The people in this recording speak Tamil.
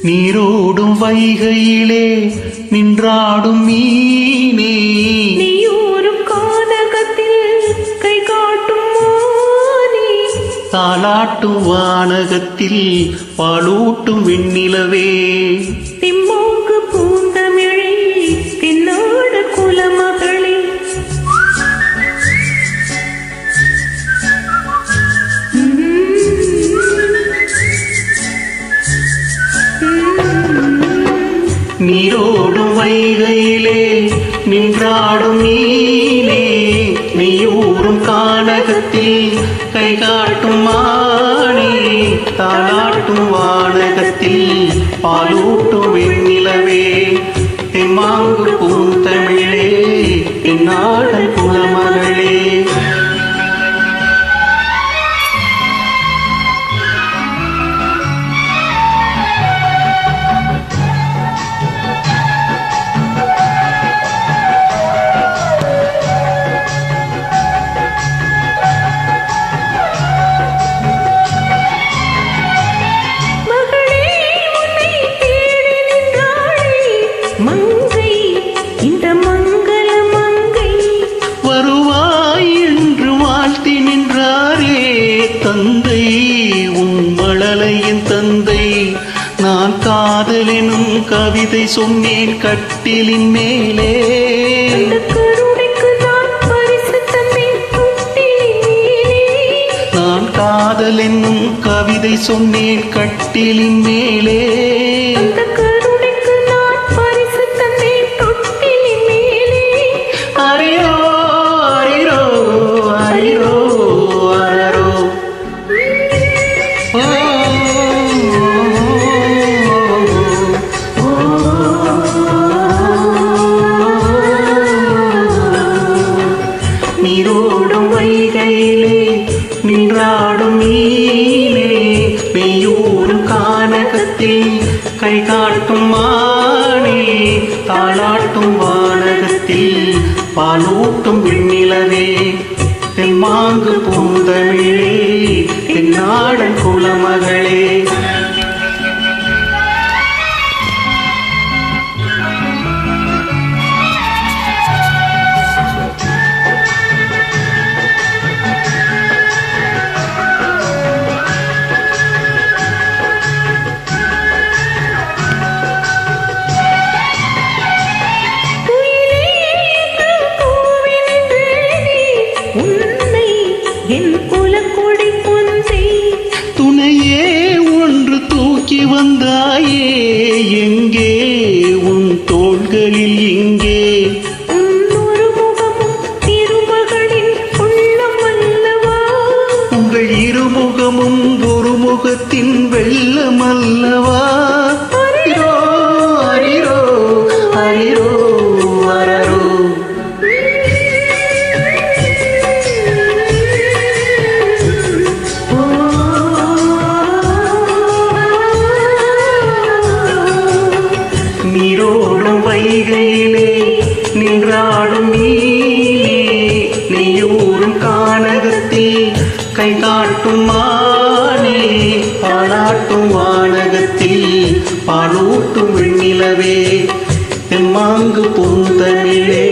நீரோடும் வைகையிலே நின்றாடும் மீனே, நீயூரும் கானகத்தில் கை காட்டும் மானே, தாலாட்டும் வானகத்தில் பாலூட்டும் வெண்ணிலவே, திம்மாங்கு பூந்தமிழே தென்னாடு குலமகளே, நீரோடும் வைகையிலே நின்றாடும் மீனே, நீயூரும் கானகத்தில் கை காட்டும் மானே, தாலாட்டும் வானகத்தில் பாலூட்டும் வெண்ணிலவே, தெம்மாங்கு பூந்தமிழே தென்னாடல் குலமகளே. மங்கை இந்த மங்கள மங்கை வருவாய் என்று வாழ்த்தி நின்றாரே தந்தை, உன் மழலையின் தந்தை. நான் காதலெனும் கவிதை சொன்னேன் கட்டிலின் மேலே, கருணைக்கு நான் பரிசு தந்தேன் தொட்டிலின் மேலே, நான் காதலென்னும் கவிதை சொன்னேன் கட்டிலின் மேலே, அந்த கருணைக்கு நான் பரிசு தந்தேன் தொட்டிலின் மேலே. அரிரோ அரிரோ அரிரோ அரரோ. ஓ, நீரோடும் வைகையிலே நின்றாடும் மீனே, நெய்யூரும் கானகத்தில் கை காட்டும் மானே, தாளாட்டும் வானகத்தில் பாலூட்டும் வெண்ணிலவே, தெம்மாங்கு பூந்தமிழே தென்னாடன் குலமகளே. என் குலக்கொடி பொன்சை துணையே ஒன்று தூக்கி வந்தாயே, எங்கே உன் தோள்களில் எங்கே, ஒரு முகமும் திருமகளின் உள்ளம் அல்லவா, உங்கள் இருமுகமும் ஒரு முகத்தின் வெள்ளம் அல்லவா. அரிரோ அரிரோ அரிரோ அரரோ. நீரோடும் வைகையிலே நின்றாடும் மீனே, நெய்யூரும் கானகத்தில் கை காட்டும் மானே, பாலாட்டும் வானகத்தில் பாலூட்டும் வெண்ணிலவே, தெம்மாங்கு பூந்தமிழே